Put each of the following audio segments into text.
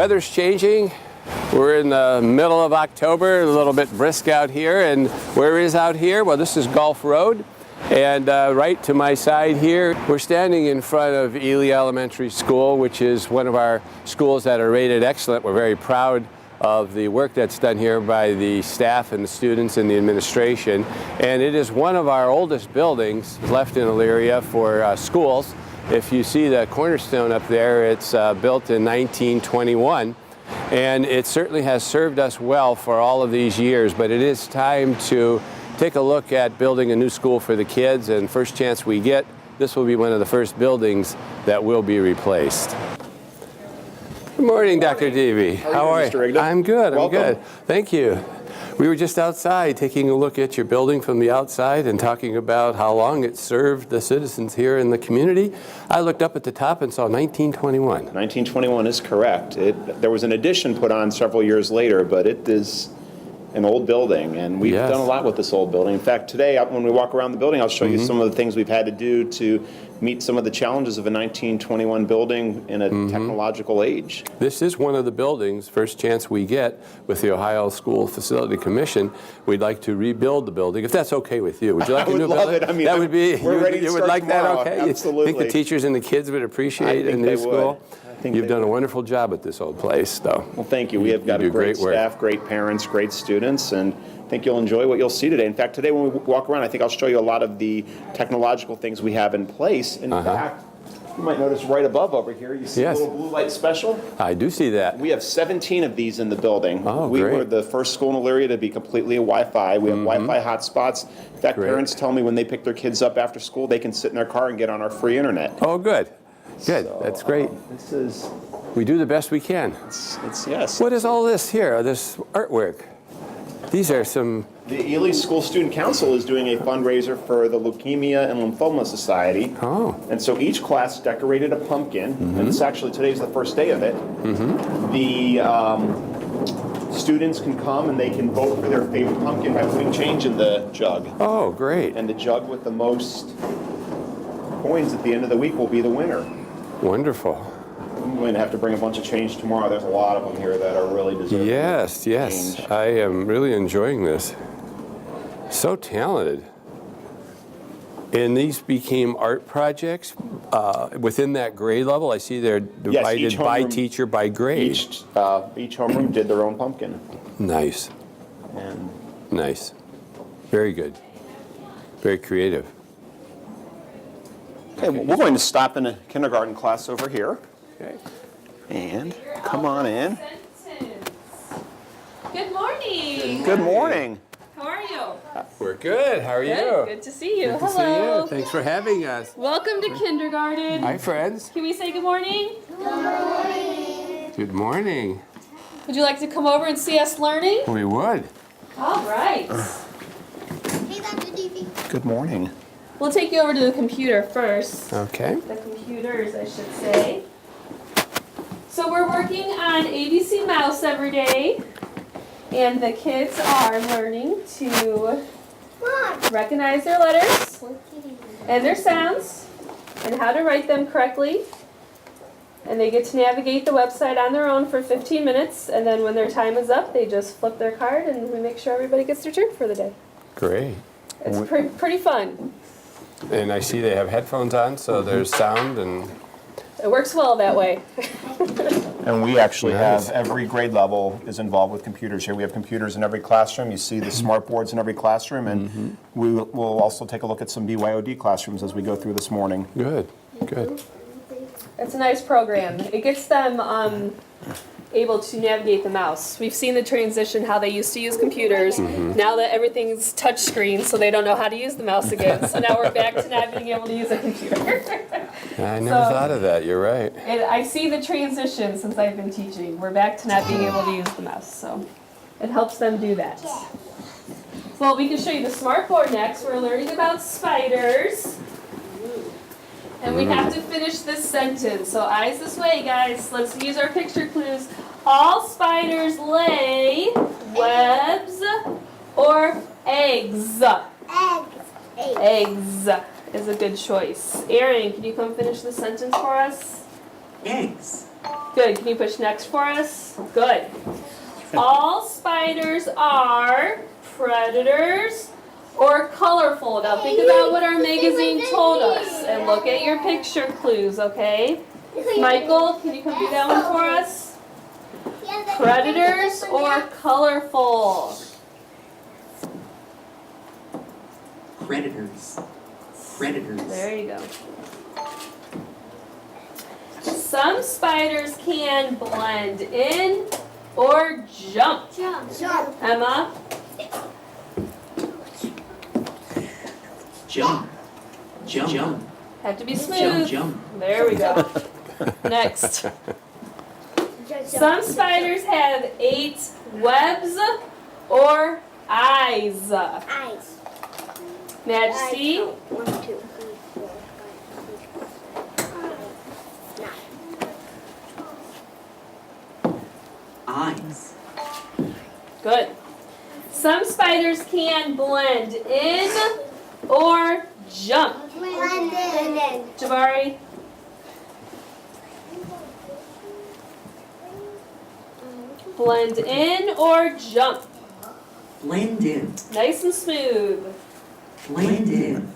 Weather's changing. We're in the middle of October, a little bit brisk out here. And where is out here? Well, this is Gulf Road. And right to my side here, we're standing in front of Ely Elementary School, which is one of our schools that are rated excellent. We're very proud of the work that's done here by the staff and the students and the administration. And it is one of our oldest buildings left in Elyria for schools. If you see the cornerstone up there, it's built in 1921. And it certainly has served us well for all of these years, but it is time to take a look at building a new school for the kids, and first chance we get, this will be one of the first buildings that will be replaced. Good morning, Dr. Davey. How are you, Mr. Rigda? I'm good, Welcome. I'm good. Thank you. We were just outside taking a look at your building from the outside and talking about how long it served the citizens here in the community. I looked up at the top and saw 1921. 1921 is correct. There was an addition put on several years later, but it is an old building, and we've done a lot with this old building. In fact, today, when we walk around the building, I'll show you some of the things we've had to do to meet some of the challenges of a 1921 building in a technological age. This is one of the buildings, first chance we get with the Ohio School Facility Commission. We'd like to rebuild the building, if that's okay with you. Would you like a new building? I would love it. I mean, that would be, we're ready to you would start like tomorrow. that, okay? Absolutely. You think the teachers and the kids would appreciate a new school? You've done a wonderful job at this old place, though. Well, thank you. We have got a great staff, great parents, great students, and I think you'll enjoy what you'll see today. In fact, today when we walk around, I think I'll show you a lot of the technological things we have in place. In fact, you might notice right above over here, you see a little blue light special? I do see that. We have 17 of these in the building. Oh, we great. were the first school in Elyria to be completely Wi-Fi. We have Wi-Fi hotspots. In fact, parents tell me when they pick their kids up after school, they can sit in their car and get on our free internet. Oh, good. Good. So, that's great. This is... We do the best we can. Yes. What is all this here, this artwork? These are some... The Ely School Student Council is doing a fundraiser for the Leukemia and Lymphoma Society. Oh. And so each class decorated a pumpkin, and it's actually, today's the first day of it. The students can come and they can vote for their favorite pumpkin by putting change in the jug. Oh, great. And the jug with the most coins at the end of the week will be the winner. Wonderful. I'm going to have to bring a bunch of change tomorrow. There's a lot of them here that are really deserving. Yes, yes. Change. I am really enjoying this. So talented. And these became art projects within that grade level? I see they're divided by teacher, by grade. Each homeroom did their own pumpkin. Nice. And nice. Very good. Very creative. okay, well, we're going to stop in a kindergarten class over here. Okay. And come on in. Good morning. Good morning. How are you? We're good. How are you? Good to see you. Good to Hello. see you. Thanks for having us. Welcome to kindergarten. Hi, friends. Can we say good morning? Good morning. Would you like to come over and see us learning? We would. All right. Hey, Dr. Davey. Good morning. We'll take you over to the computer first. Okay. The computers, I should say. So we're working on ABC Mouse every day. And the kids are learning to recognize their letters and their sounds and how to write them correctly. And they get to navigate the website on their own for 15 minutes. And then when their time is up, they just flip their card and we make sure everybody gets their turn for the day. Great. It's pretty fun. And I see they have headphones on, so there's sound and... It works well that way. And we actually have, every grade level is involved with computers here. We have computers in every classroom. You see the smart boards in every classroom. And we will also take a look at some BYOD classrooms as we go through this morning. Good, good. It's a nice program. It gets them able to navigate the mouse. We've seen the transition, how they used to use computers. Now that everything's touch screen, so they don't know how to use the mouse again. So now we're back to not being able to use a computer. I never thought of that. You're right. And I see the transition since I've been teaching. We're back to not being able to use the mouse, so it helps them do that. Well, we can show you the smart board next. We're learning about spiders. And we have to finish this sentence. So eyes this way, guys. Let's use our picture clues. All spiders lay webs or eggs? Eggs is a good choice. Erin, can you come finish the sentence for us? Eggs. Good. Can you push next for us? Good. All spiders are predators or colorful. Now think about what our magazine told us and look at your picture clues, okay? Michael, can you come do that one for us? Predators or colorful? Predators. Predators. There you go. Some spiders can blend in or jump. Emma? Jump. Jump. Jump. Have to be smooth. Jump. There we go. Next. Some spiders have 8 webs or eyes. Eyes. Majesty? 1, 2, 3, 4, 5, 6, 7, 8, 9. Eyes. Good. Some spiders can blend in or jump. Blended. Jabari? Blend in or jump. Blend in. Nice and smooth. Blend in.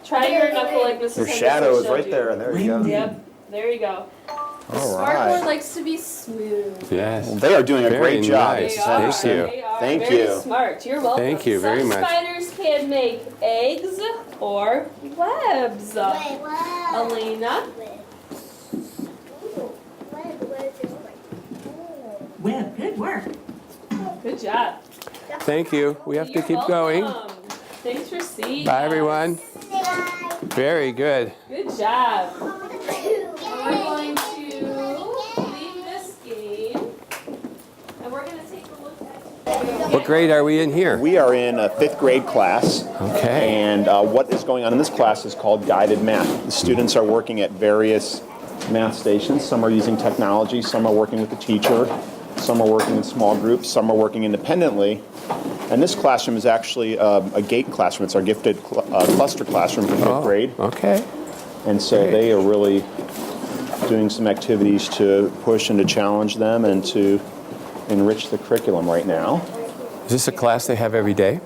Try your knuckle like Mrs. Your Henderson shadow is showed right you. there, and there you go. Yep, there you go. The All smartboard right. likes to be smooth. Yes. They are doing a Very great job. nice. They are. Thank you. They are Thank very you. smart. You're welcome. Thank you very Some much. spiders can make eggs or webs. Wait, what? Elena? Web. Good work. Good job. Thank you. We have to You're keep going. welcome. Thanks for seeing Bye, us. everyone. Very good. Good job. We're going to leave this game, and we're going to take a look at. What grade are we in here? We are in a 5th grade class. Okay. And what is going on in this class is called guided math. The students are working at various math stations. Some are using technology, some are working with the teacher, some are working in small groups, some are working independently. And this classroom is actually a GATE classroom. It's our gifted cluster classroom for 5th grade. Okay. And so Great. they are really doing some activities to push and to challenge them and to enrich the curriculum right now. Is this a class they have every day?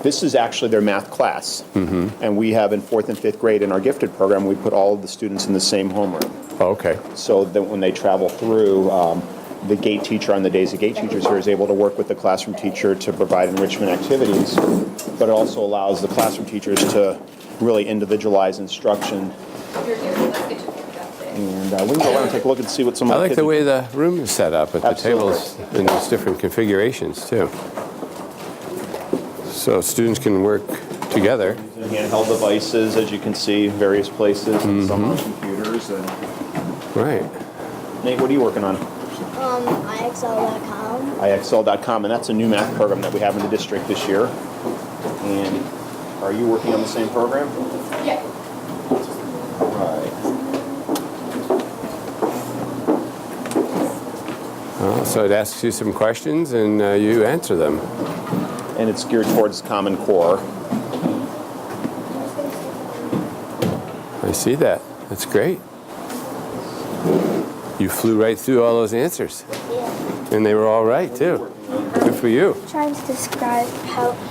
This is actually their math class. And we have in 4th and 5th grade in our gifted program, we put all of the students in the same homeroom. Oh, okay. So that when they travel through, the GATE teacher on the days the GATE teacher's here is able to work with the classroom teacher to provide enrichment activities, but it also allows the classroom teachers to really individualize instruction. And we can go around and take a look and see what some I of the like kids the way the room is set up with the Absolutely. tables in those different configurations too. So students can work together. using handheld devices, as you can see, various places, and some on computers. And Right. Nate, what are you working on? IXL.com. IXL.com, and that's a new math program that we have in the district this year. And are you working on the same program? Yeah. Right. So it asks you some questions and you answer them. And it's geared towards Common Core. I see that. That's great. You flew right through all those answers. Yeah. And they were all right too. Good for you. Trying to describe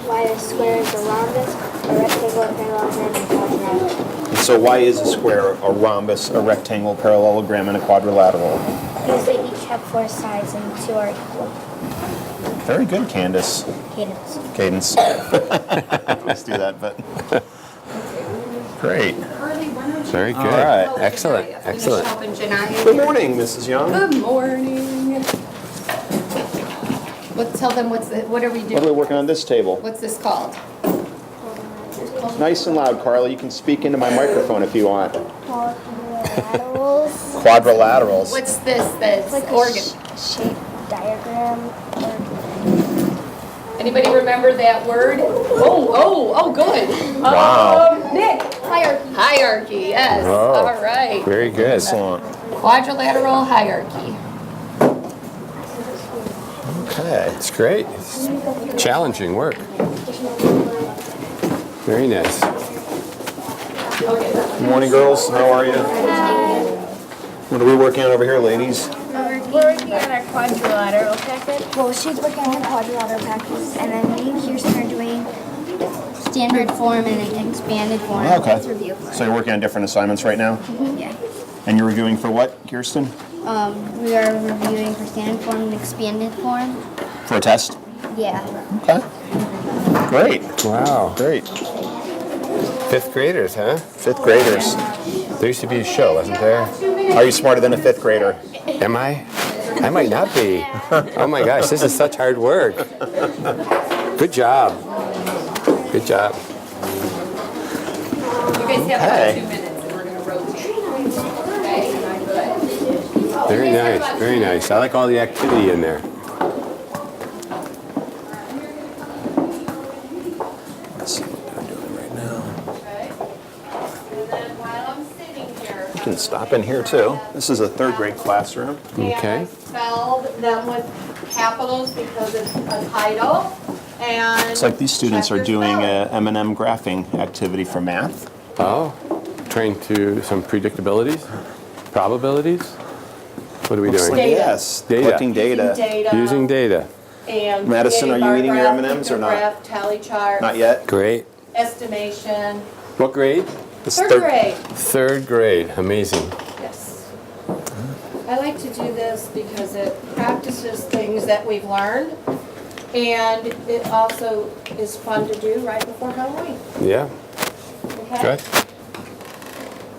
why a square is a rhombus, a rectangle, a parallelogram, and a quadrilateral. So why is a square a rhombus, a rectangle, parallelogram, and a quadrilateral? Because they each have 4 sides and 2 are equal. Very good, Candace. Cadence. Let's do that, but great. Very good. All right. Excellent. Excellent. Good morning, Mrs. Young. Good morning. Tell them what are we What are we doing? working on this table? What's this called? Nice and loud, Carla. You can speak into my microphone if you want. Quadrilaterals. Quadrilaterals. What's this? This Like organ. a shape diagram. Anybody remember that word? Oh, good. Wow. Nick. Hierarchy. Yes. Oh. All right. Very good. Excellent. Quadrilateral hierarchy. Okay. It's great. It's challenging work. Very nice. Good morning, girls. How are you? What are we working on over here, ladies? We're working on our quadrilateral packet. Well, she's working on her quadrilateral packets, and then me and Kirsten are doing standard form and an expanded form. Okay. Let's review. So you're working on different assignments right now? Yeah. And you're reviewing for what, Kirsten? We are reviewing for standard form and expanded form. For a test? Yeah. Okay. Great. Wow. Great. 5th graders, huh? 5th graders. There used to be a show, wasn't there? Are you smarter than a 5th grader? Am I? I might not be. Oh my gosh, this is such hard work. Good job. Good job. You guys have Okay. about 2 minutes and we're gonna rotate. Okay? Very nice, very nice. I like all the activity in there. Let's see what they're doing right now. Okay. And then while I'm sitting here, You can stop in here too. This is a 3rd grade classroom. Okay. and I spelled them with capitals because it's a title. And It's like these students are check your doing spelling. a M&M graphing activity for math. Oh, trained to some predictabilities, probabilities. What are we doing? Data. Yes, Data. collecting data. Using data. And Madison, creating are you bar eating your graph, M&Ms or not? pictograph, Tally chart. Not yet? Great. Estimation. What grade? This Third grade. 3rd grade. Amazing. Yes. I like to do this because it practices things that we've learned, and it also is fun to do right before Halloween. Yeah. Okay? Good.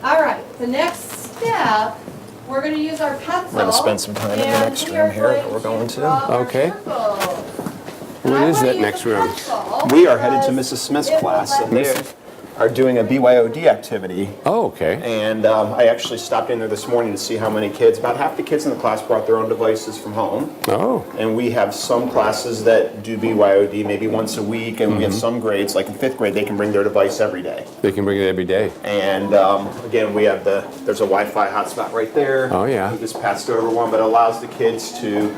All right, the next step, we're going to use our pencil. We're gonna spend some time in the and next we room are here that we're going to. draw our Okay. circles. What I is wanna that use next a room? pencil We are headed to because Mrs. Smith's it will class, let and they me- are doing a BYOD activity. Oh, okay. And I actually stopped in there this morning to see how many kids. About half the kids in the class brought their own devices from home. Oh, And we have some classes that do BYOD maybe once a week, and we Mm-hmm. have some grades, like in 5th grade, they can bring their device every day. they can bring it every day. And again, we have there's a Wi-Fi hotspot right there. Oh, yeah. We just passed over one, but it allows the kids to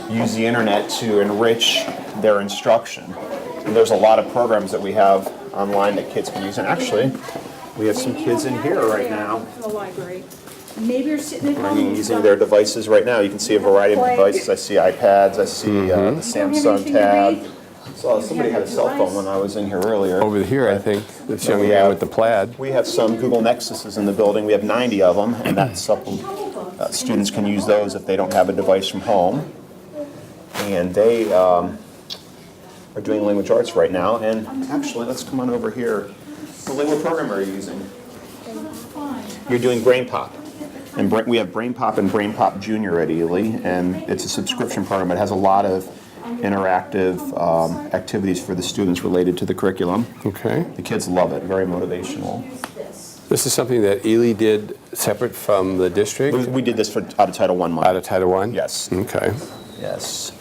use the internet to enrich their instruction. And there's a lot of programs that we have online that kids can use. And actually, we have some kids in here right now The library. Maybe you're sitting at home. using their devices right now. You can see a variety of devices. I see iPads, I see the Samsung Tab. So somebody had a cell phone when I was in here earlier. Over here, I think, this young we man have- with the plaid. We have some Google Nexuses in the building. We have 90 of them, and that's students can use those if they don't have a device from home. And they are doing language arts right now. And actually, let's come on over here. Lily, what program are you using? You're doing Brain Pop. And we have Brain Pop and Brain Pop Junior at Ely, and it's a subscription program. It has a lot of interactive activities for the students related to the curriculum. Okay. The kids love it, very motivational. This is something that Ely did separate from the district, We did this for out of Title I month. out of Title I? Yes. Okay. Yes.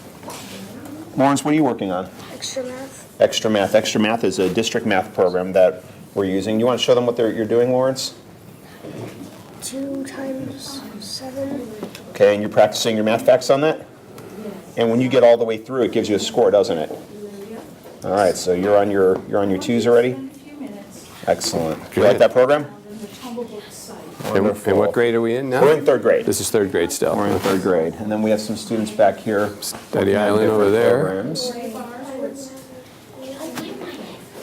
Lawrence, what are you working on? Extra math. Extra Math. Extra Math is a district math program that we're using. You want to show them what you're doing, Lawrence? 2 times 7. Okay, and you're practicing your math facts on that? And when you get all the way through, it gives you a score, doesn't it? All right, so you're on your 2s already? Excellent. Do you like that program? And what grade are we in now? We're in 3rd grade. This is 3rd grade still. We're in 3rd grade. And then we have some students back here. Study Island over there. Programs.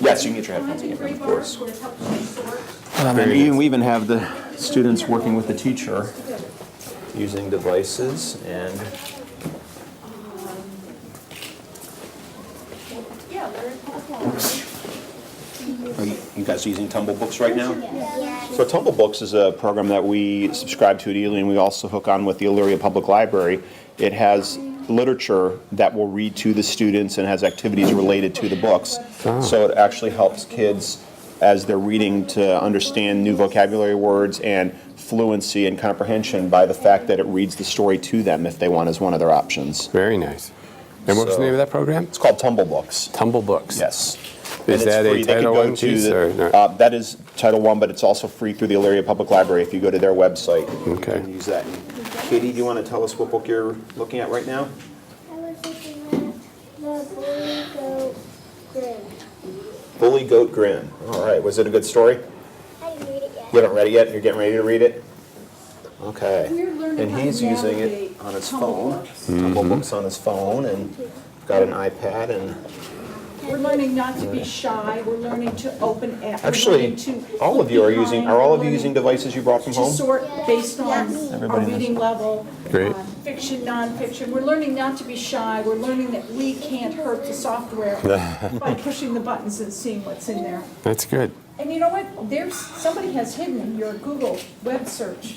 Yes, you can get your headphones in, of course. And we even have the students working with the teacher using devices and are you guys using Tumble Books right now? So Tumble Books is a program that we subscribe to at Ely, and we also hook on with the Elyria Public Library. It has literature that will read to the students and has activities related to the books. So it actually helps kids as they're reading to understand new vocabulary words and fluency and comprehension by the fact that it reads the story to them if they want as one of their options. Very nice. And what was the name of that program? It's called Tumble Books. Tumble Books. Yes. Is And it's that free. a They can Title go I to piece the- or not? That is Title I, but it's also free through the Elyria Public Library if you go to their website. Okay. You can use that. Katie, do you want to tell us what book you're looking at right now? I was looking at the Bully Goat Grin. Bully Goat Grin. All right. Was it a good story? I didn't read it yet. You haven't read it yet? You're getting ready to read it? Okay. We're learning And how to he's using it navigate on his tumble phone. books. Tumble books on his phone, and got an iPad, and We're learning not to be shy, we're learning to open apps. actually, all of you are using devices you brought from To home? sort based on Everybody our has. reading level, Great. fiction, nonfiction. We're learning not to be shy, we're learning that we can't hurt the software by pushing the buttons and seeing what's in there. That's good. And you know what, somebody has hidden your Google web search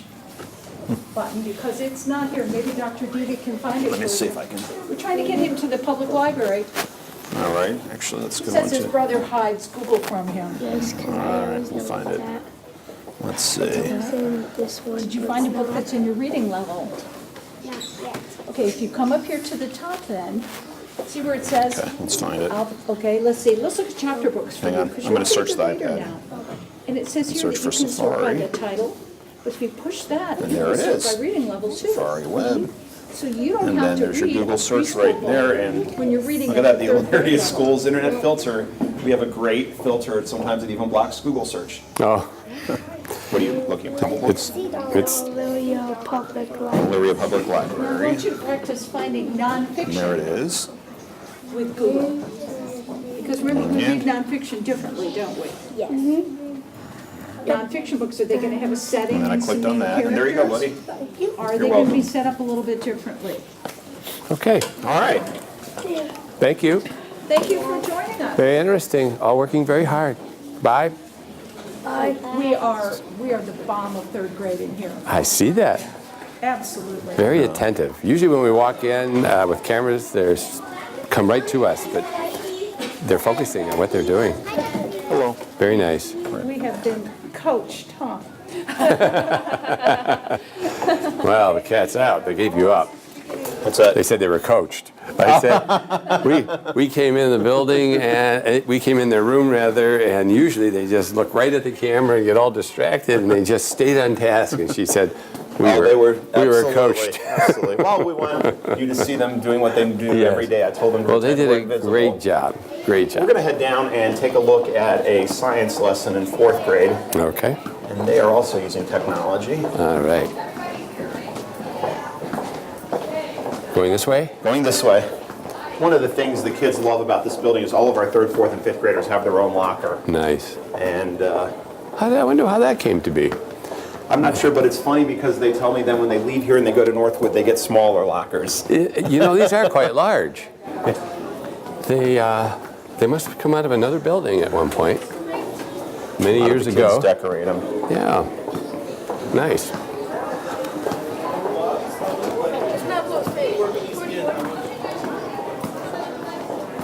button because it's not here. Maybe Dr. Didi can find it. Let me for see you. if I can. We're trying to get him to the public library. All right, actually, let's go Says his into, brother hides Google from him. Yes, because I always we'll know find about it. that. let's see. It's in this one. Did you find a book that's in your reading level? Not yet. Okay, if you come up here to the top then, see where it says? Okay, let's find it. Okay, let's see, let's look at chapter books for Hang you. on, 'cause I'm you're gonna a pretty search good the reader iPad. now. And it says here Search that you for can sort by Safari. the title, but if you push that, And you there can it sort is. by reading level too. Safari Web. So you don't And have then to there's your read Google a search preschool right book there, and when you're reading look at that, the third grade Ely level. Schools Internet Filter. We have a great filter, sometimes it even blocks Google search. Oh, What are you looking at, tumble books? it's Lilia Public Library. Elyria Public Now, I Library. want you to practice finding And there nonfiction it is. with Google. Because remember, we read nonfiction differently, don't we? Yes. Nonfiction books, are they gonna have a setting And then I and clicked some on main that, and there you go, characters? buddy. Or are they You're gonna be welcome. set up a little bit differently? okay. All right. Thank you. Thank you for joining us. Very interesting. All working very hard. Bye. We are the bomb of third grade in here, I see that. absolutely. Very attentive. Usually when we walk in with cameras, they come right to us, but they're focusing on what they're doing. Hello. Very nice. We have been coached, huh? Well, the cat's out. They gave you up. What's that? They said they were coached. I said we came in the building and we came in their room rather, and usually they just look right at the camera and get all distracted, and they just stayed on task. And she said we were absolutely, coached. Absolutely. Well, we want you to see them doing what they do Yes. every day. I told them to Well, they pretend did we're a invisible. great job. Great We're job. going to head down and take a look at a science lesson in 4th grade, Okay. and they are also using technology. All right. Going this way? Going this way. One of the things the kids love about this building is all of our 3rd, 4th, and 5th graders have their own locker. Nice. And I wonder how that came to be. I'm not sure, but it's funny because they tell me then when they leave here and they go to Northwood, they get smaller lockers. You know, these are quite large. They must have come out of another building at one point, many A lot of years the ago. Kids decorate them. Yeah. Nice.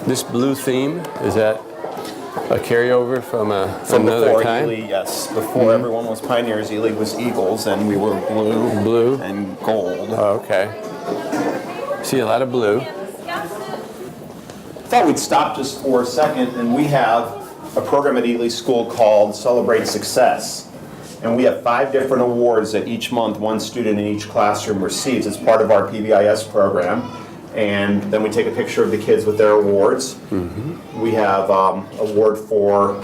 This blue theme, is that a carryover from another before time? Ely, yes. Before everyone was pioneers, Ely was eagles, and we were blue, Blue? and gold. Oh, okay. See a lot of blue. Thought we'd stop just for a second, and we have a program at Ely School called Celebrate Success. And we have 5 different awards that each month one student in each classroom receives. It's part of our PBIS program. And then we take a picture of the kids with their awards. We have award for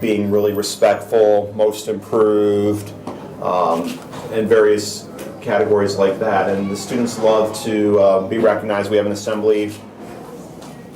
being really respectful, most improved, and various categories like that. And the students love to be recognized. We have an assembly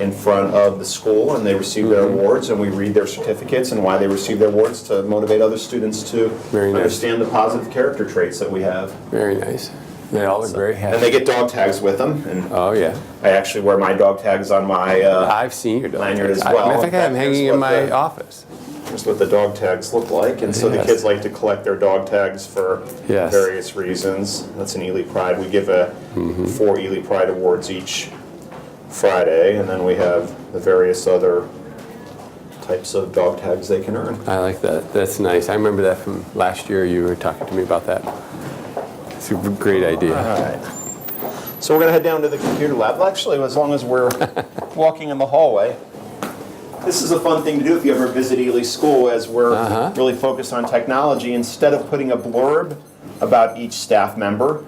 in front of the school, and they receive their awards, and we read their certificates and why they receive their awards to motivate other students to Very nice. understand the positive character traits that we have. Very nice. They all look very And they happy. get dog tags with them, and Oh, yeah. I actually wear my dog tags on my, I've seen your dog lanyard tags. as well. Matter of fact, I have them In fact, hanging here's in what my the- office. here's what the dog tags look like. And so the Yes. kids like to collect their dog tags for Yes. various reasons. That's an Ely Pride. We give 4 Ely Pride awards each Friday, and then we have the various other types of dog tags they can earn. I like that. That's nice. I remember that from last year. You were talking to me about that. It's a great idea. All right. So we're going to head down to the computer lab. Well, actually, as long as we're walking in the hallway. This is a fun thing to do if you ever visit Ely School, as we're really focused on technology. Instead of putting a blurb about each staff member,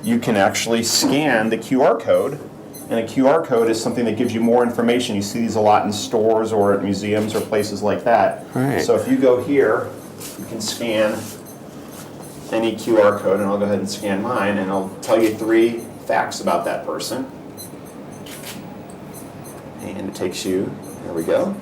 you can actually scan the QR code. And a QR code is something that gives you more information. You see these a lot in stores or at museums or places like that. Right. So if you go here, you can scan any QR code, and I'll go ahead and scan mine, and I'll tell you 3 facts about that person. And it takes you, there we go.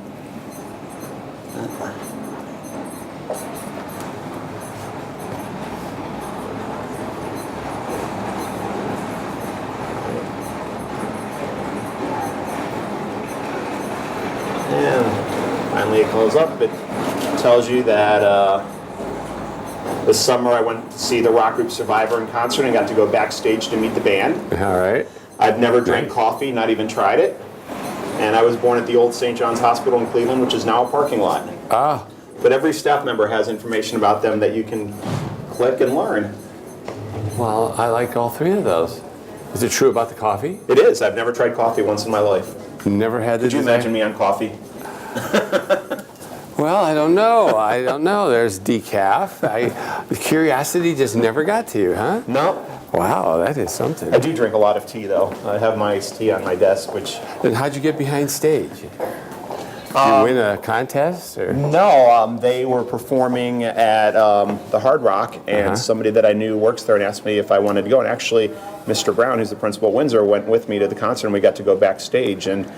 And finally it calls up. It tells you that this summer I went to see the rock group Survivor in concert and got to go backstage to meet the band. All right. I've never drank coffee, not even tried it. And I was born at the old St. John's Hospital in Cleveland, which is now a parking lot. Ah. But every staff member has information about them that you can click and learn. Well, I like all 3 of those. Is it true about the coffee? It is. I've never tried coffee once in my life. Never had the Could you desire? imagine me on coffee? Well, I don't know. I don't know. There's decaf. The curiosity just never got to you, huh? No. Wow, that is something. I do drink a lot of tea, though. I have my iced tea on my desk, which... Then how'd you get behind stage? Did you win a contest? Or? No, they were performing at the Hard Rock, and somebody that I knew works there and asked me if I wanted to go. And actually, Mr. Brown, who's the principal at Windsor, went with me to the concert, and we got to go backstage. And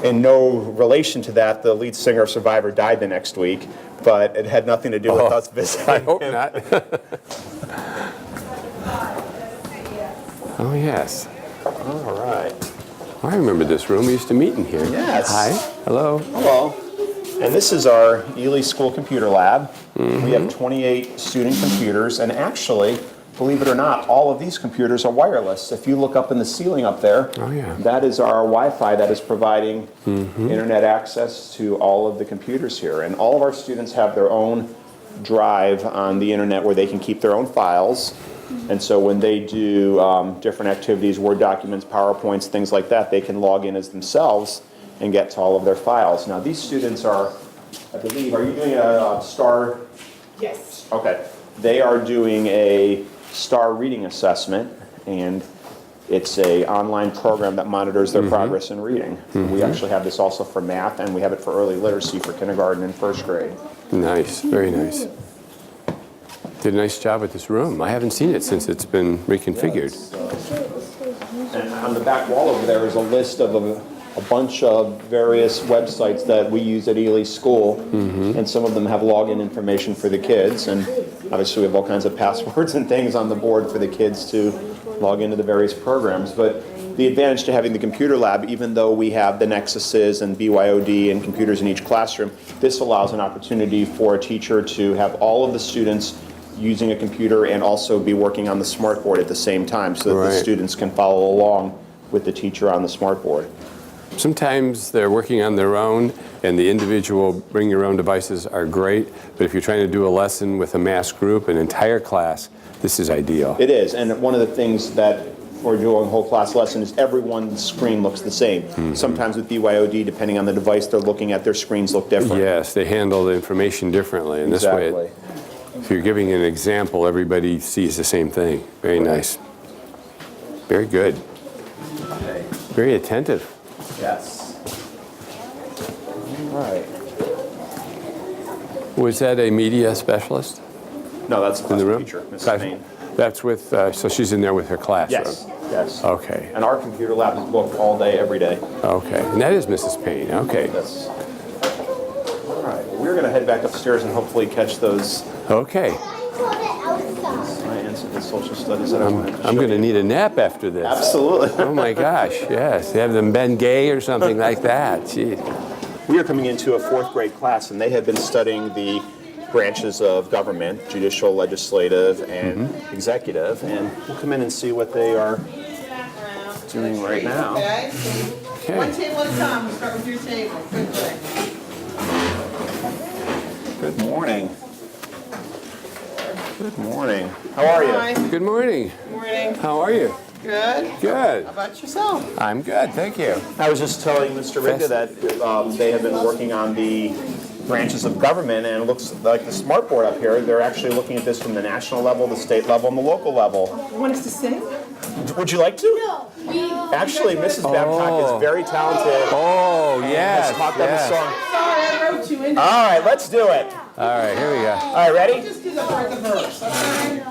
in no relation to that, the lead singer of Survivor died the next week, but it had nothing to do with us visiting I hope him. not. Oh, yes. All right. I remember this room. We used to meet in here. Yes. Hi. Hello. Hello. And this is our Ely School Computer Lab. We have 28 student computers, and actually, believe it or not, all of these computers are wireless. If you look up in the ceiling up there, that is our Wi-Fi that is providing internet access to all of the computers here. And all of our students have their own drive on the internet where they can keep their own files. And so when they do different activities, Word documents, PowerPoints, things like that, they can log in as themselves and get to all of their files. Now these students are, I believe, are you doing a STAR? Yes. Okay. They are doing a STAR reading assessment, and it's an online program that monitors their progress in reading. We actually have this also for math, and we have it for early literacy for kindergarten and first grade. Nice. Very nice. Did a nice job with this room. I haven't seen it since it's been reconfigured. And on the back wall over there is a list of a bunch of various websites that we use at Ely School, and some of them have login information for the kids, and obviously we have all kinds of passwords and things on the board for the kids to log into the various programs. But the advantage to having the computer lab, even though we have the Nexuses and BYOD and computers in each classroom, this allows an opportunity for a teacher to have all of the students using a computer and also be working on the smartboard at the same time, so that the students can follow along with the teacher on the smartboard. Sometimes they're working on their own, and the individual bring your own devices are great, but if you're trying to do a lesson with a mass group, an entire class, this is ideal. It is, and one of the things that for doing a whole class lesson is everyone's screen looks the same. Sometimes with BYOD, depending on the device they're looking at, their screens look different. Yes, they handle the information differently, and this way, if you're giving an example, everybody sees the same thing. Very nice. Very good. Okay. Very attentive. Yes. All right. Was that a media specialist No, that's in the room? teacher, Mrs. Class- Payne. That's with, so she's in there with her classroom? Yes, yes. Okay, And our computer lab is booked all day, every day. okay. And that is Mrs. Payne, okay. Yes. All right, well, we're going to head back upstairs and hopefully catch those Okay. science and social studies that I wanted to I'm show going to you. need a nap after this. Absolutely. Oh my gosh, yes. Have them been gay or something like that. Gee. We are coming into a 4th grade class, and they have been studying the branches of government, judicial, legislative, and executive, and we'll come in and see what they are doing right now. Okay? Okay. One table at a time, we'll start with your table. Good thing. Good morning. Good morning. How are you? Hi. Good morning. Morning. How are you? Good. Good. How about yourself? I'm good, thank you. I was just telling Mr. Rigda that they have been working on the branches of government, and it looks like the smartboard up here, they're actually looking at this from the national level, the state level, and the local level. You want us to sing? Would you like to? Actually, Mrs. Babcock is very talented. Oh, yes. Has taught them a yes. song. Sorry, I wrote you in. All right, let's do it. All right, here we go. All right, ready? Just do the verse, okay?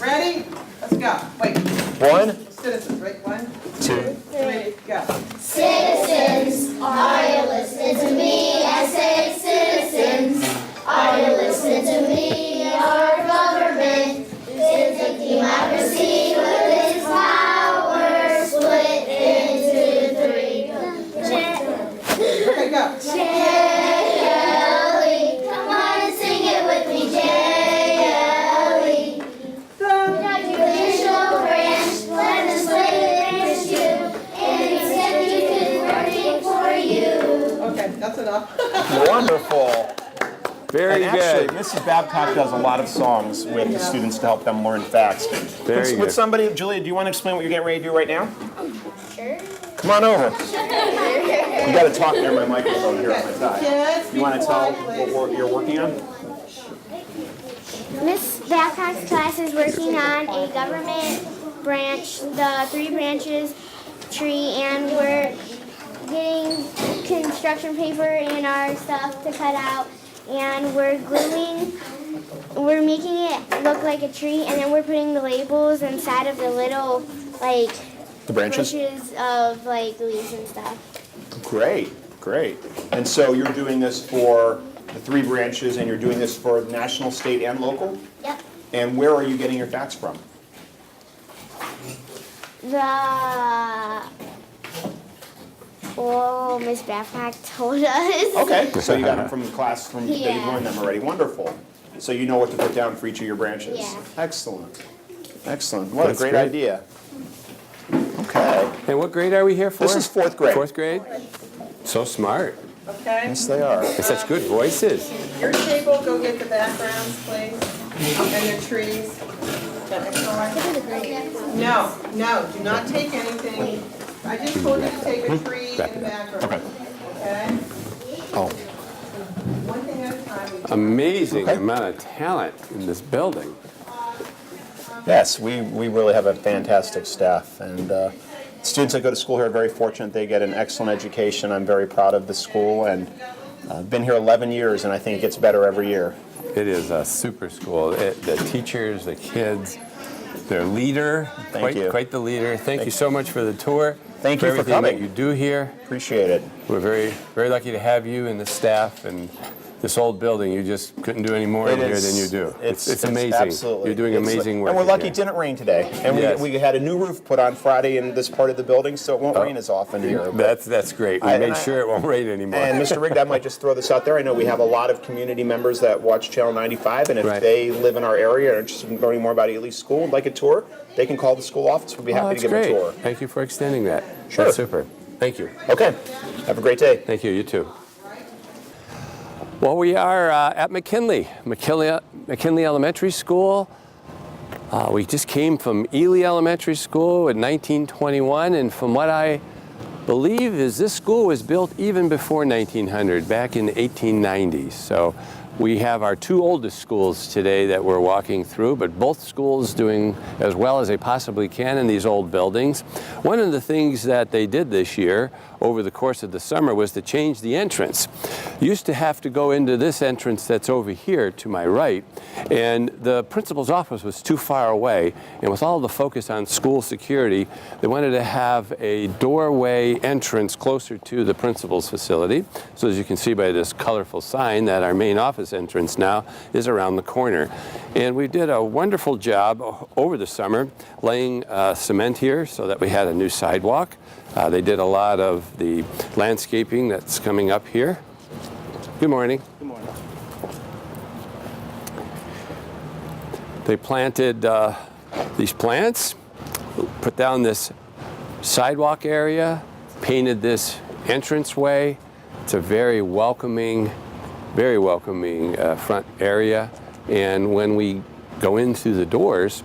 Ready? Let's go. Wait. 1, Citizens, right? 1, 2. 3, go. Citizens, are you listening to me? I say citizens, are you listening to me? Our government is a democracy with its power split into 3. Okay, go. J-L-E, come on and sing it with me, J-L-E. The judicial branch, legislative branch, you, and executive working for you. Okay, that's enough. Wonderful. Very And actually, good. Mrs. Babcock does a lot of songs with the students to help them learn facts. Very Would good. somebody, Julia, do you want to explain what you're getting ready to do right now? Sure. Come on over. You got to talk near my microphone here on my side. Kids, You want be to tell quiet, what please. you're working on? Miss Babcock's class is working on a government branch, the 3 branches tree, and we're getting construction paper and our stuff to cut out, and we're making it look like a tree, and then we're putting the labels inside of the little, like, The branches? bushes of, like, leaves and stuff. Great, great. And so you're doing this for the 3 branches, and you're doing this for national, state, and local? Yep. And where are you getting your facts from? Miss Babcock told us. Okay, so you got them from the class that you've Yeah. learned them already. Wonderful. So you know what to put down for each of your branches? Yeah. Excellent. Excellent. What That's a great great. idea. Okay. And what grade are we here for? This is 4th grade. 4th grade? So smart. Okay. Yes, they are. And such good voices. Your table, go get the backgrounds, please, and the trees. That next one. No, no, do not take anything. I just told you to take a tree and a background. Okay? Oh. One thing at a time. Amazing amount of talent in this building. Yes, we really have a fantastic staff, and students that go to school here are very fortunate. They get an excellent education. I'm very proud of the school, and I've been here 11 years, and I think it gets better every year. It is a super school. The teachers, the kids, their leader, Thank you. quite the leader. Thank you so much for the tour. Thank you for everything coming. that you do here. Appreciate it. We're very, very lucky to have you and the staff and this old building. You just couldn't do any more in here than you do. It's amazing. Absolutely. You're doing amazing work. And we're in lucky here. it didn't rain today. And Yes. we had a new roof put on Friday in this part of the building, so it won't rain as often here. That's great. We made sure it won't rain anymore. And Mr. Rigda, I might just throw this out there. I know we have a lot of community members that watch Channel 95, and if Right. they live in our area and are interested in learning more about Ely School and like a tour, they can call the school office. We'll be happy to that's give them a great. tour. Thank you for extending that. Sure. That's super. Thank you. Okay. Have a great day. Thank you. You too. Well, we are at McKinley Elementary School. We just came from Ely Elementary School in 1921, and from what I believe is this school was built even before 1900, back in the 1890s. So we have our 2 oldest schools today that we're walking through, but both schools doing as well as they possibly can in these old buildings. One of the things that they did this year over the course of the summer was to change the entrance. You used to have to go into this entrance that's over here to my right, and the principal's office was too far away, and with all the focus on school security, they wanted to have a doorway entrance closer to the principal's facility. So as you can see by this colorful sign that our main office entrance now is around the corner. And we did a wonderful job over the summer laying cement here so that we had a new sidewalk. They did a lot of the landscaping that's coming up here. Good morning. Good morning. They planted these plants, put down this sidewalk area, painted this entranceway. It's a very welcoming front area. And when we go in through the doors,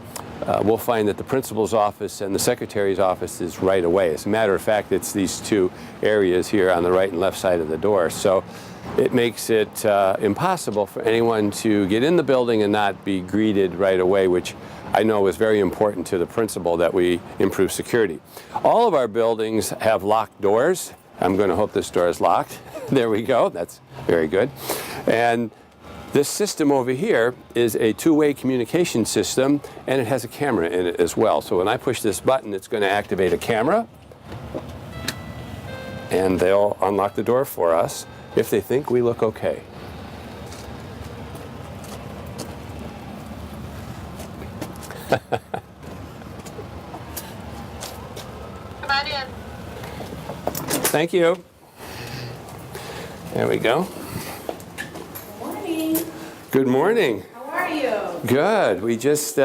we'll find that the principal's office and the secretary's office is right away. As a matter of fact, it's these 2 areas here on the right and left side of the door. So it makes it impossible for anyone to get in the building and not be greeted right away, which I know is very important to the principal that we improve security. All of our buildings have locked doors. I'm going to hope this door is locked. There we go. That's very good. And This system over here is a two-way communication system, and it has a camera in it as well. So when I push this button, it's going to activate a camera, and they'll unlock the door for us if they think we look okay. Come on in. Thank you. There we go. Morning. Good morning. How are you? Good. We just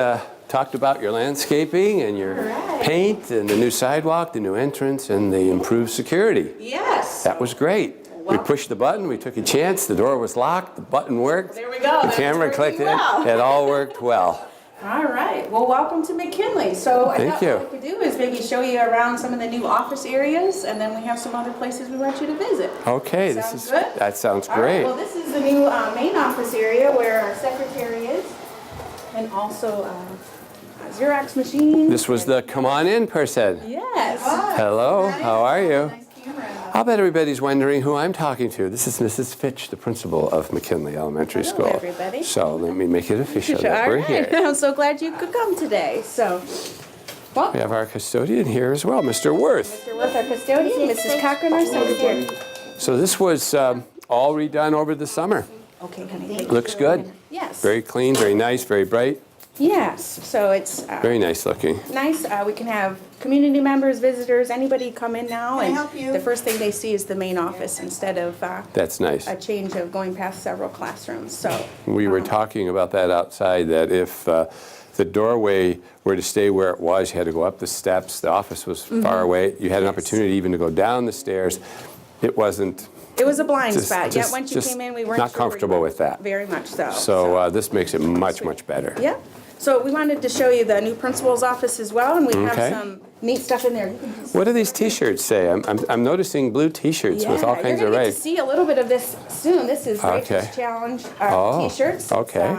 talked about your landscaping and your paint and the new sidewalk, the new entrance, and the improved security. Yes. That was great. We pushed the button, we took a chance, the door was locked, the button worked. There we go. The That's camera working clicked in. well. It all worked well. All right. Well, welcome to McKinley. So I Thank thought you. what we could do is maybe show you around some of the new office areas, and then we have some other places we want you to visit. Okay, Sounds good? that sounds All right. great. Well, this is the new main office area where our secretary is, and also a Xerox machine. This was the come on in person. Yes. Hello, how are you? Nice camera. I'll bet everybody's wondering who I'm talking to. This is Mrs. Fitch, the principal of McKinley Elementary Hello, School. everybody. So let me make it official All that we're right. here. I'm so glad you could come today. So, well, We have our custodian here as well, Mr. Worth. Mr. Worth, our custodian, Mrs. Cochran, our secretary. So this was all redone over the summer. Okay, honey. thank you. Looks good. Yes. Very clean, very nice, very bright, Yes. So it's very nice looking. nice. We can have community members, visitors, anybody come in now, Can I and help you? the first thing they see is the main office instead of That's nice. a change of going past several classrooms. So We were talking about that outside, that if the doorway were to stay where it was, you had to go up the steps, the office was far away, you had an opportunity even to go down the stairs. It wasn't, it was a blind Just- spot. just- Yet once you just came in, we weren't not sure where you comfortable were. with that. Very much so. so this makes it much, much better. Yeah. So we wanted to show you the new principal's office as well, and we have Okay. some neat stuff in there. You can just- What do these T-shirts say? I'm noticing blue T-shirts with all kinds of You're gonna get rays. to see a little bit of this soon. This is Okay. Rachel's Challenge Oh, T-shirts. It's, okay.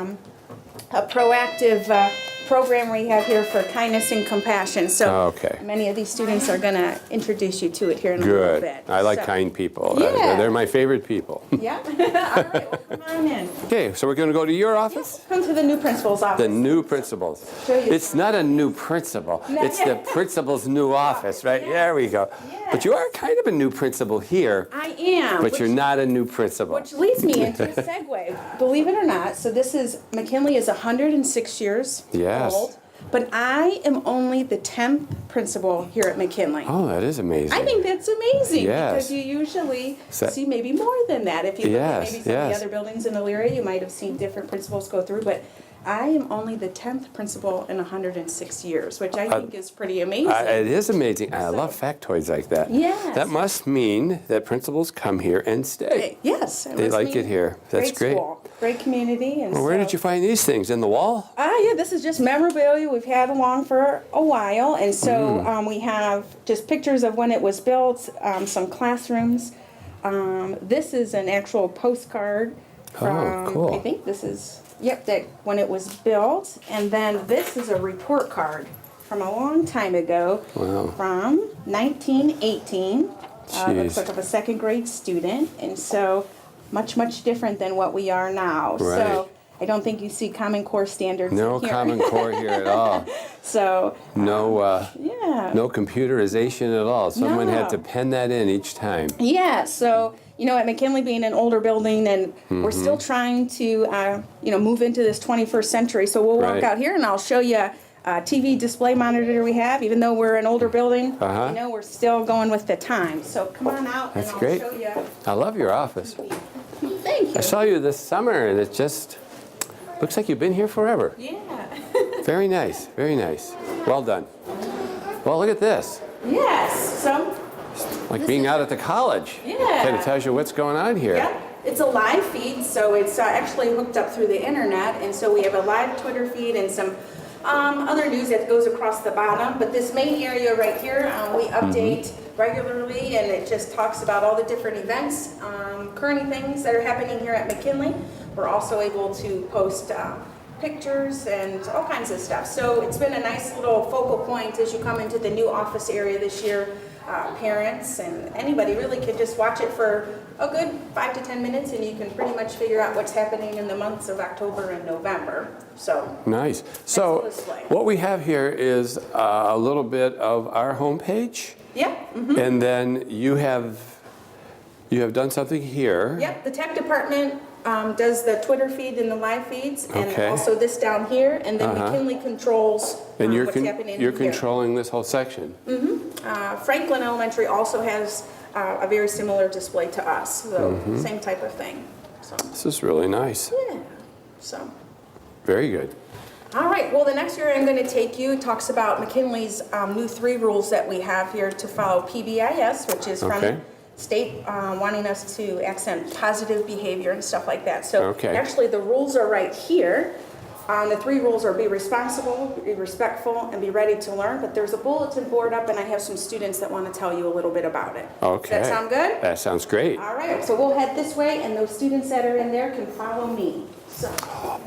a proactive program we have here for kindness and compassion. So Okay. many of these students are going to introduce you to it here in a little Good. bit. I like So- kind people. Yeah. They're my favorite people. Yeah. All right. Well, come on in. Okay, so we're going to go to your office? Come to the new principal's office. The new principal's. Show you It's not a new principal. No. It's the principal's new office, right? There we go. But you are kind of a new principal here, I am. but you're not a new principal. Which leads me into a segue. Believe it or not, so this is, McKinley is 106 years Yes. old, but I am only the 10th principal here at McKinley. Oh, that is amazing. I think that's amazing Yes. because you usually So- see maybe more than that. If you look at Yes, maybe some of yes. the other buildings in the area, you might have seen different principals go through, but I am only the 10th principal in 106 years, which I think is pretty amazing. It is amazing. I love factoids like that. Yes. That must mean that principals come here and stay. Yes. They like it here. That's great. School, great community. And Well, where so- did you find these things? In the wall? Yeah, this is just memorabilia we've had along for a while, and so Mm. we have just pictures of when it was built, some classrooms. This is an actual postcard from, cool. I think this is, that when it was built, and then this is a report card from a long time ago, Wow. from 1918. Jeez. Looks like of a second grade student, and so much, much different than what we are now. Right. So I don't think you see Common Core standards No here. Common Core here at all. So, No, yeah. no computerization at all. Someone had to No. pen that in each time. Yeah, so, at McKinley being an older building, and we're still trying to, move into this 21st century. So we'll walk Right. out here and I'll show you a TV display monitor we have. Even though we're an older building, Uh-huh. we're still going with the time. So come on out That's and I'll great. show you. I love your office. Thank you. I saw you this summer and it just looks like you've been here forever. Yeah. Very nice, very nice. Well done. Well, look at this. Yes, so Like being out at the college. Yeah. Kind of tells you what's going on here. yeah, it's a live feed, so it's actually hooked up through the internet, and so we have a live Twitter feed and some other news that goes across the bottom. But this main area right here, we update regularly, and it just talks about all the different events, current things that are happening here at McKinley. We're also able to post pictures and all kinds of stuff. So it's been a nice little focal point as you come into the new office area this year. parents and anybody really could just watch it for a good 5 to 10 minutes, and you can pretty much figure out what's happening in the months of October and November. So Nice. the So display. what we have here is a little bit of our homepage, Yep. and then you have done something here. Yep, the tech department does the Twitter feed and the live feeds, and Okay. also this down here, and then Uh-huh. McKinley controls And you're what's happening you're in here. controlling this whole section. Franklin Elementary also has a very similar display to us, so Mm-hmm. same type of thing. So, This is really nice. yeah, so. Very good. All right, well, the next area I'm going to take you talks about McKinley's new 3 rules that we have here to follow PBIS, which is from Okay. state wanting us to accent positive behavior and stuff like that. So Okay. actually the rules are right here. The 3 rules are be responsible, be respectful, and be ready to learn. But there's a bulletin board up, and I have some students that want to tell you a little bit about it. Okay. Does that sound good? That sounds great. All right, so we'll head this way, and those students that are in there can follow me. So,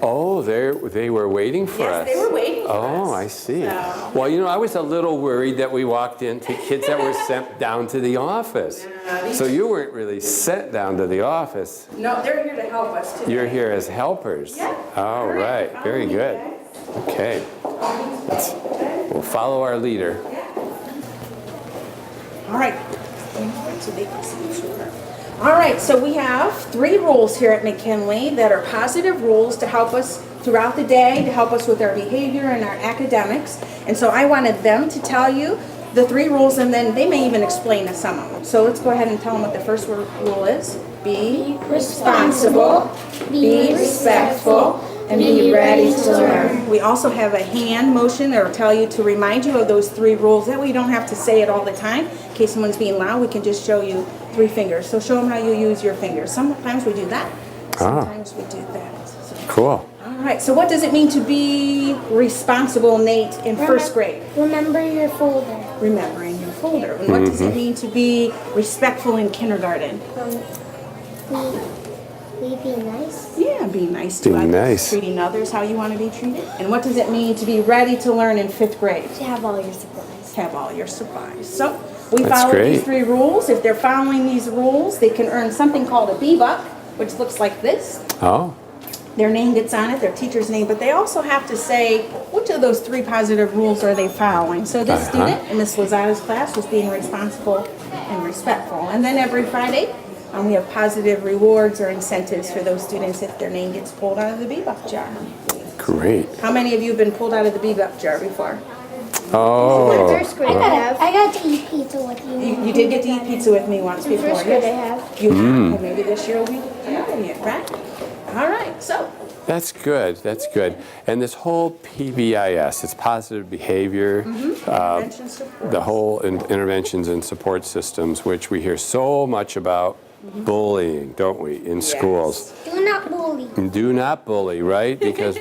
Oh, they were waiting for us. yes, they were waiting for us. Oh, I see. So- Well, I was a little worried that we walked into kids that were sent down to the office. So you weren't really sent down to the office. No, they're here to help us today. You're here as helpers. Yeah. All right. Very good. Okay. We'll follow our leader. All right. So they can see each other. All right, so we have 3 rules here at McKinley that are positive rules to help us throughout the day, to help us with our behavior and our academics. And so I wanted them to tell you the 3 rules, and then they may even explain some of them. So let's go ahead and tell them what the first rule is. Be responsible, be respectful, and be ready to learn. We also have a hand motion that will tell you to remind you of those 3 rules. That way you don't have to say it all the time. In case someone's being loud, we can just show you 3 fingers. So show them how you use your fingers. Sometimes we do that. Sometimes we do that. So, Cool. all right, so what does it mean to be responsible, Nate, in 1st grade? Remember your folder. Remembering your folder. And what does it mean to be respectful in kindergarten? We be nice. Yeah, be nice to Be others. nice. Treating others how you want to be treated. And what does it mean to be ready to learn in 5th grade? To have all your supplies. Have all your supplies. So we That's follow great. these 3 rules. If they're following these rules, they can earn something called a B-Buck, which looks like this. Oh, Their name gets on it, their teacher's name, but they also have to say which of those 3 positive rules are they following. So this student in Miss Lozada's class was being responsible and respectful. And then every Friday, we have positive rewards or incentives for those students if their name gets pulled out of the B-Buck jar. great. How many of you have been pulled out of the B-Buck jar before? Oh, First grade I have. I got to eat pizza with you. You did get to eat pizza with me once before. First grade I Yes. have. You have, and maybe this year will be another year, right? All right, so that's good. That's good. And this whole PBIS, it's positive behavior, intervention support. the whole interventions and support systems, which we hear so much about bullying, don't we, in schools. Do not bully. And do not bully, right? Because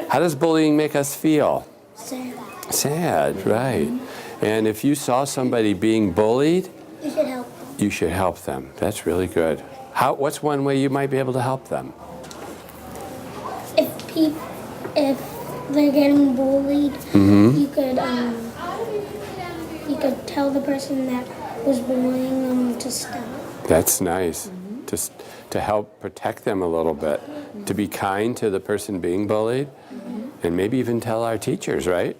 how does bullying make us feel? Sad. Sad, right. And if you saw somebody being bullied, You should help them. you should help them. That's really good. What's one way you might be able to help them? If they're getting bullied, you could tell the person that was bullying them to stop. That's nice. To help protect them a little bit. To be kind to the person being bullied. And maybe even tell our teachers, right?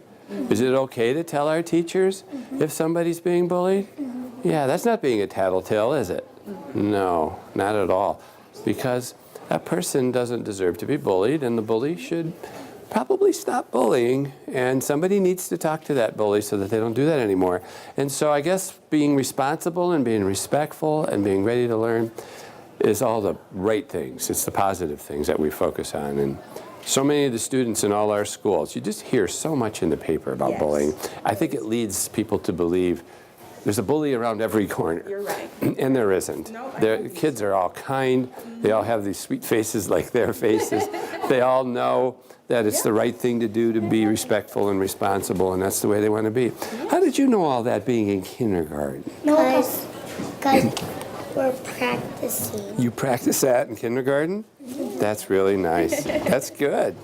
Is it okay to tell our teachers if somebody's being bullied? Yeah, that's not being a tattletale, is it? No, not at all. Because that person doesn't deserve to be bullied, and the bully should probably stop bullying, and somebody needs to talk to that bully so that they don't do that anymore. And so I guess being responsible and being respectful and being ready to learn is all the right things. It's the positive things that we focus on. And so many of the students in all our schools, you just hear so much in the paper about Yes. bullying. I think it leads people to believe there's a bully around every corner. You're right. And there isn't. No, I The kids are all kind. They all have these sweet faces like their faces. They all know that it's the right thing to do to be respectful and responsible, and that's the way they want to be. How did you know all that being in kindergarten? Because we're practicing. You practice that in kindergarten? That's really nice. That's good.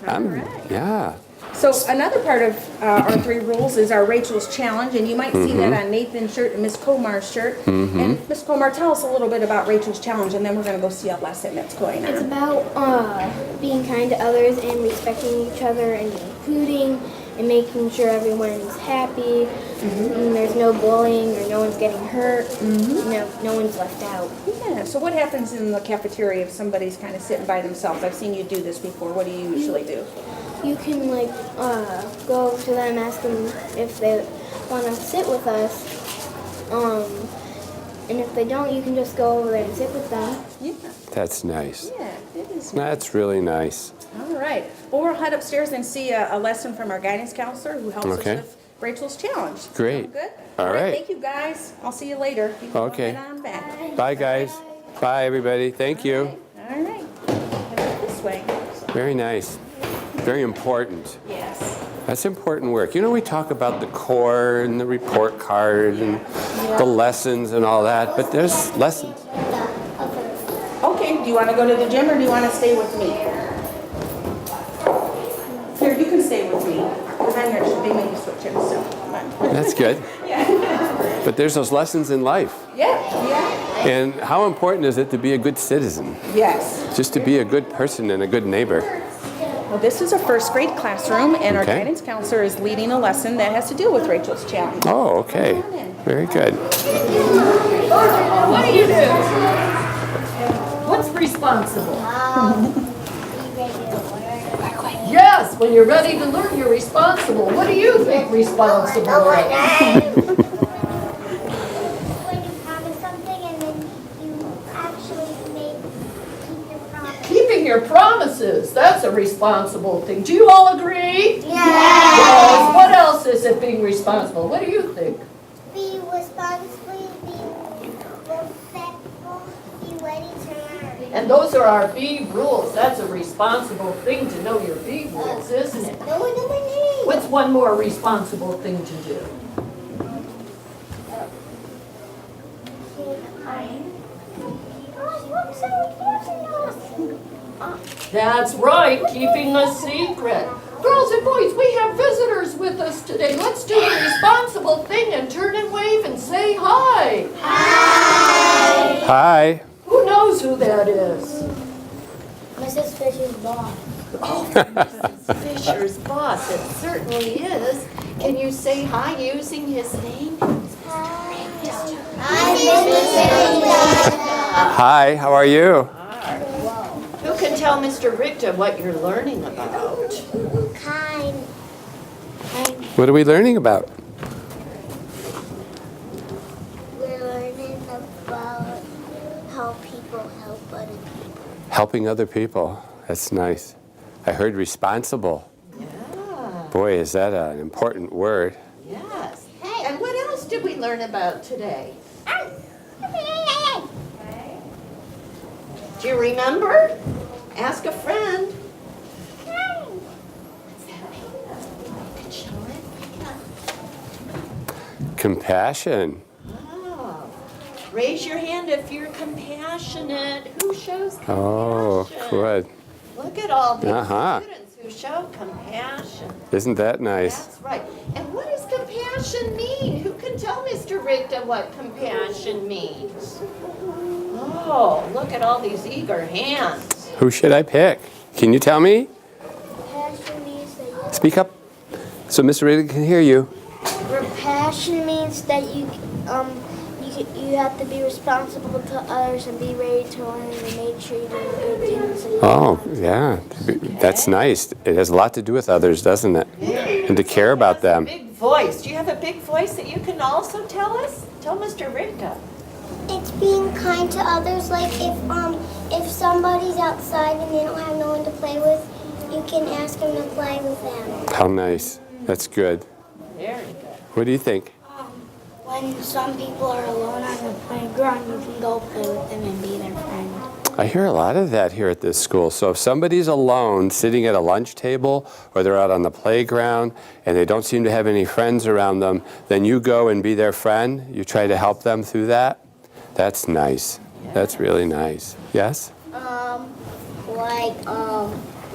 Yeah. So another part of our 3 rules is our Rachel's Challenge, and you might see that on Nathan's shirt and Miss Comar's shirt. And Miss Comar, tell us a little bit about Rachel's Challenge, and then we're going to go see a lesson that's going It's on. about being kind to others and respecting each other and including and making sure everyone is happy and there's no bullying or no one's getting hurt, no one's left out. Yeah, so what happens in the cafeteria if somebody's kind of sitting by themselves? I've seen you do this before. What do you usually do? You can go over to them, ask them if they want to sit with us, and if they don't, you can just go over there and sit with them. Yeah, That's nice. yeah, it is. That's really nice. All right. Well, we'll head upstairs and see a lesson from our guidance counselor who helps us Okay. with Rachel's Challenge. Great. Sound good? All right. Thank you, guys. I'll see you later. You can Okay. Get on back. Bye, guys. Bye, everybody. Thank you. All right. Head up this way. Very nice. Very important. Yes. That's important work. You know, we talk about the core and the report card and the lessons and all that, but there's lessons. Okay, do you want to go to the gym or do you want to stay with me? Here, you can stay with me. Because I'm here, they make you switch it, so come on. That's good. But there's those lessons in life. Yeah. And how important is it to be a good citizen? Yes. Just to be a good person and a good neighbor. Well, this is a first grade classroom, and our Okay. guidance counselor is leading a lesson that has to do with Rachel's Challenge. Oh, okay. Very good. What do you do? What's responsible? Yes, when you're ready to learn, you're responsible. What do you think responsible is? When you promise something and then you actually keep your promise. Keeping your promises, that's a responsible thing. Do you all agree? Yes. What else is it being responsible? What do you think? Be responsible, be respectful, be ready to learn. And those are our B rules. That's a responsible thing to know your B rules, isn't it? No one knows my name. What's one more responsible thing to do? That's right, keeping a secret. Girls and boys, we have visitors with us today. Let's do the responsible thing and turn and wave and say hi. Hi. Who knows who that is? Mrs. Fisher's boss. Mrs. Fisher's boss, it certainly is. Can you say hi using his name? Hi, Mrs. Hi, how are you? Who can tell Mr. Rigda what you're learning about? Kind. What are we learning about? We're learning about how people help other people. Helping other people. That's nice. I heard responsible. Yeah, Boy, is that an important word. yes. And what else did we learn about today? Do you remember? Ask a friend. What's that mean? You can show it. Compassion. Oh. Raise your hand if you're compassionate. Who shows compassion? Oh, good. Look at all these Uh-huh. students who show compassion. Isn't that nice? That's right. And what does compassion mean? Who can tell Mr. Rigda what compassion means? Oh, look at all these eager hands. Who should I pick? Can you tell me? Passion means that Speak up so Mr. Rigda can hear you. passion means that you have to be responsible to others and be ready to learn and make sure you do good things. Oh, yeah. That's nice. It has a lot to do with others, doesn't it? And to care about them. Big voice. Do you have a big voice that you can also tell us? Tell Mr. Rigda. It's being kind to others. Like if somebody's outside and they don't have no one to play with, you can ask them to play with them. How nice. That's good. Very good. What do you think? When some people are alone on the playground, you can go play with them and be their friend. I hear a lot of that here at this school. So if somebody's alone sitting at a lunch table or they're out on the playground and they don't seem to have any friends around them, then you go and be their friend. You try to help them through that. That's nice. That's really nice. Yes?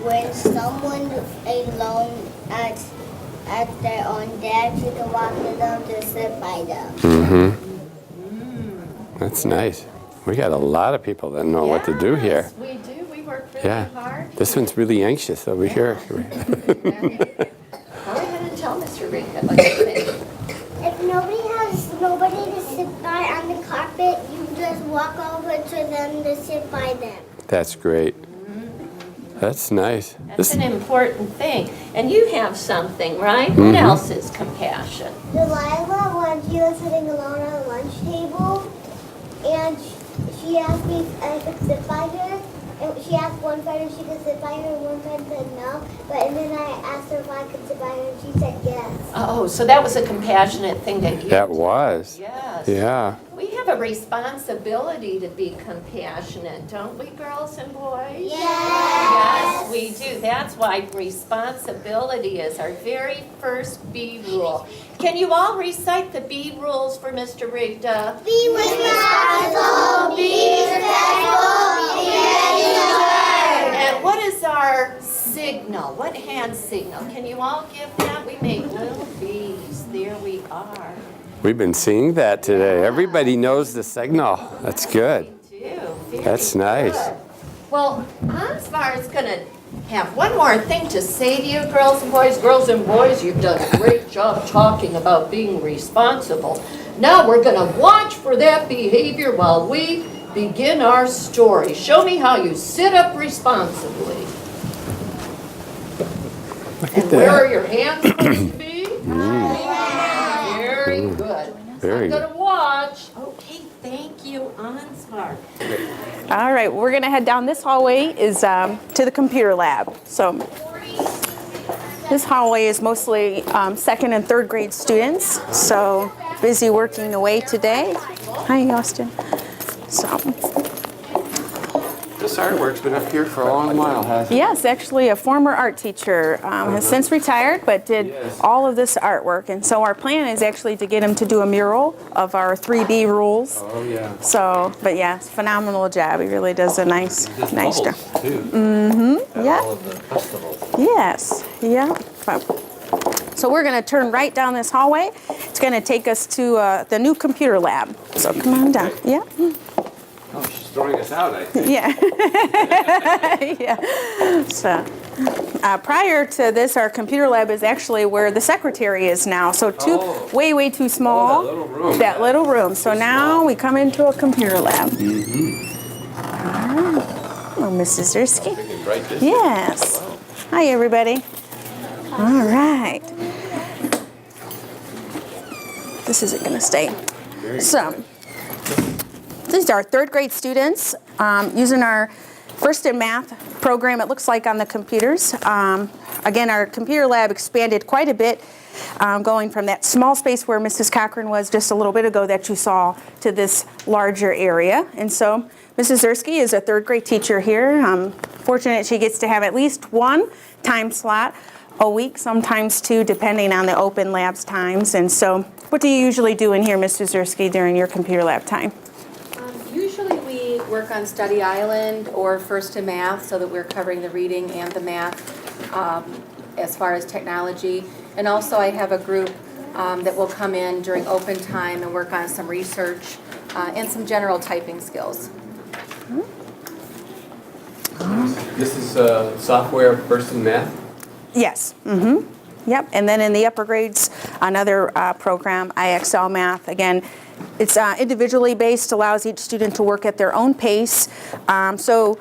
when someone alone at their own desk, you can walk to them to sit by them. Mm-hmm. That's nice. We got a lot of people that know what to do here. Yes, we do. We work really hard. This one's really anxious over here. Go ahead and tell Mr. Rigda what you think. If nobody has nobody to sit by on the carpet, you just walk over to them to sit by them. That's great. That's nice. That's an important thing. And you have something, right? What else is compassion? Delilah, when she was sitting alone on the lunch table, and she asked me if I could sit by her. And she asked one friend if she could sit by her, and one friend said no. And then I asked her if I could sit by her, and she said yes. Oh, so that was a compassionate thing that you That was. Yes. Yeah. We have a responsibility to be compassionate, don't we, girls and boys? Yes. Yes, we do. That's why responsibility is our very first B rule. Can you all recite the B rules for Mr. Rigda? Be responsible, be respectful, be ready to learn. And what is our signal? What hand signal? Can you all give that? We make little B's. There we are. We've been seeing that today. Everybody knows the signal. That's good. We do. Very That's nice. good. Well, Ansvar is going to have one more thing to say to you, girls and boys. Girls and boys, you've done a great job talking about being responsible. Now we're going to watch for that behavior while we begin our story. Show me how you sit up responsibly. And where are your hands supposed to be? Very good. Very I'm good. going to watch. Okay, thank you, Ansvar. All right, we're going to head down. This hallway is to the computer lab. So this hallway is mostly second and third grade students. So busy working away today. Hi, Austin. So. This artwork's been up here for a long while, hasn't it? Yes, actually a former art teacher has since retired but did all of this artwork. And so our plan is actually to get him to do a mural of our 3B rules. Oh, yeah. So, but yeah, it's a phenomenal job. He really does a nice job. Too. Mm-hmm, yeah. All of the festivals. Yes, yeah. So we're going to turn right down this hallway. It's going to take us to the new computer lab. So come on down. Yeah. Oh, she's throwing us out, I think. Yeah. Yeah. So prior to this, our computer lab is actually where the secretary is now. So way too small. Oh, that little room. That little room. So now we come into a computer lab. Oh, Mrs. Zersky. Right this Yes. Hi, everybody. All right. This isn't going to stay. So these are third grade students using our first in math program, it looks like, on the computers. Again, our computer lab expanded quite a bit, going from that small space where Mrs. Cochran was just a little bit ago that you saw to this larger area. And so Mrs. Zersky is a third grade teacher here. I'm fortunate she gets to have at least one time slot a week, sometimes two, depending on the open labs times. And so what do you usually do in here, Mrs. Zersky, during your computer lab time? Usually we work on Study Island or First in Math so that we're covering the reading and the math as far as technology. And also I have a group that will come in during open time and work on some research and some general typing skills. This is software First in Math? Yes. Mm-hmm. Yep. And then in the upper grades, another program, IXL Math. Again, it's individually based, allows each student to work at their own pace. So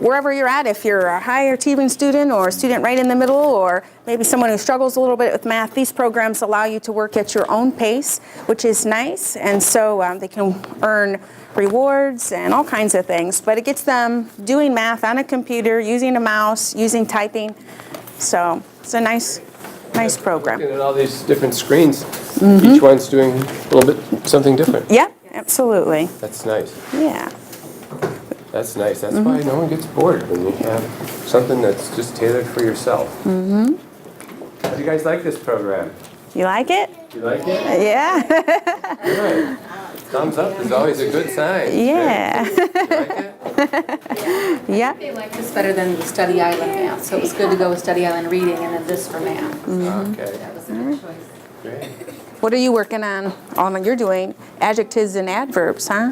wherever you're at, if you're a high achieving student or a student right in the middle or maybe someone who struggles a little bit with math, these programs allow you to work at your own pace, which is nice. And so they can earn rewards and all kinds of things. But it gets them doing math on a computer, using a mouse, using typing. So it's a nice program. Looking at all these different screens, each one's doing a little bit something different. Yeah, absolutely. That's nice. Yeah. That's nice. That's why no one gets bored when you have something that's just tailored for yourself. Mm-hmm. How do you guys like this program? You like it? You like it? Yeah. Good. Thumbs up is always a good sign. Yeah. You like it? Yep. They like this better than the study island math, so it was good to go with study island reading and then this for math. Okay. That was a good choice. Great. What are you working on? Oh, you're doing adjectives and adverbs, huh?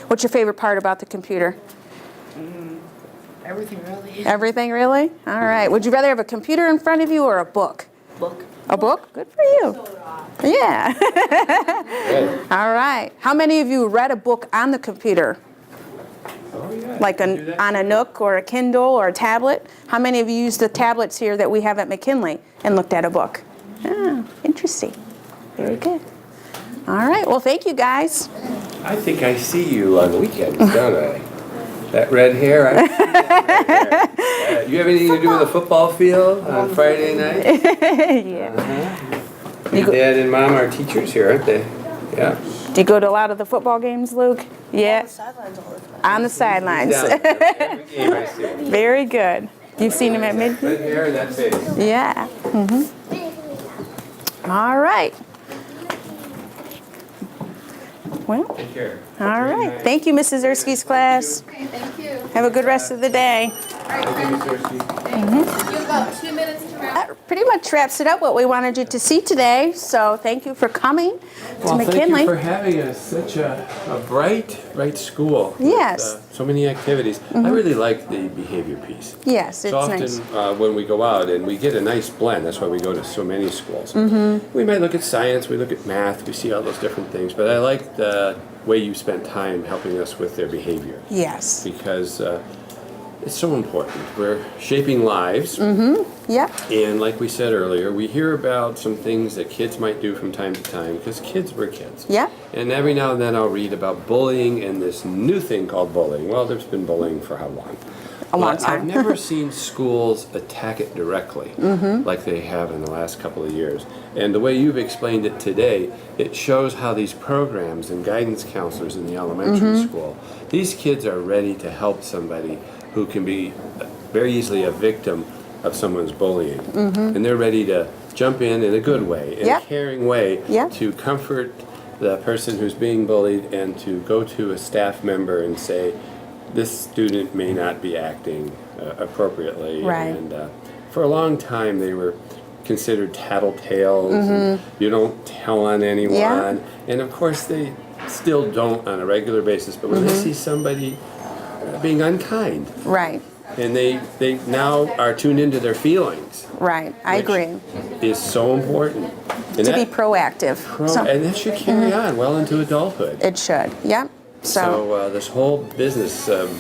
What's your favorite part about the computer? Everything really. Everything, really? All right. Would you rather have a computer in front of you or a book? Book. A book? Good for you. Yeah. All right. How many of you read a book on the computer? Oh, yeah. Like on a Nook or a Kindle or a tablet? How many of you used the tablets here that we have at McKinley and looked at a book? Ah, interesting. Very good. All right. Well, thank you, guys. I think I see you on weekends, don't I? That red hair. I see that red hair. You have anything to do with the football field on Friday night? Yeah. Your dad and mom are teachers here, aren't they? Yeah. Do you go to a lot of the football games, Luke? Yeah. On the sidelines. Down there. Every game I see him. Very good. You've seen him at mid? Red hair and that face. Yeah. All right. Well, Take care. all right. Thank you, Mrs. Erski's class. Thank you. Have a good rest of the day. Thank you, Ms. Erskine. You have about 2 minutes to wrap. That pretty much wraps it up what we wanted you to see today. So thank you for coming to Thank McKinley. you for having us. Such a bright school. with, Yes. so many activities. I really like the behavior piece. Yes, it's So often nice. when we go out and we get a nice blend, that's why we go to so many schools. Mm-hmm. We might look at science, we look at math, we see all those different things, but I like the way you spent time helping us with their behavior Yes. because it's so important. We're shaping lives, Yep. and like we said earlier, we hear about some things that kids might do from time to time because kids were kids. Yep. And every now and then I'll read about bullying and this new thing called bullying. Well, there's been bullying for how long? A long But time. I've never seen schools attack it directly like they have in the last couple of years. And the way you've explained it today, it shows how these programs and guidance counselors in the elementary school, these kids are ready to help somebody who can be very easily a victim of someone's bullying. And they're ready to jump in a good way, in Yep. a caring way, Yep. to comfort the person who's being bullied and to go to a staff member and say, this student may not be acting appropriately. Right. And for a long time they were considered tattletales. And you don't tell on anyone. Yeah. And of course they still don't on a regular basis, but when they see somebody being unkind, Right. and they now are tuned into their feelings. Right. I which agree. Is so important. And To be that, proactive. So- and that should carry on well into adulthood. It should. Yep. So this whole business of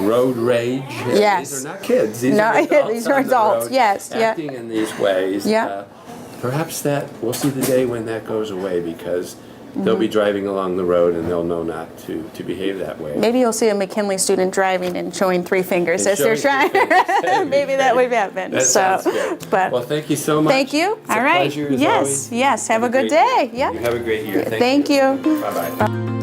road rage. Yes. These are not kids. These No, are adults. these are on the adults, road yes, yeah. Acting in these ways. Yeah. Perhaps that we'll see the day when that goes away because they'll be driving along the road and they'll know not to behave that way. Maybe you'll see a McKinley student driving and showing 3 fingers And as they're showing trying. 3 fingers. Maybe that would happen. That sounds good. But Well, thank you so much. thank you. It's All a right. pleasure as Yes. always. Yes. Have a good great day. You Yeah. have a great year. Thank you. Bye-bye.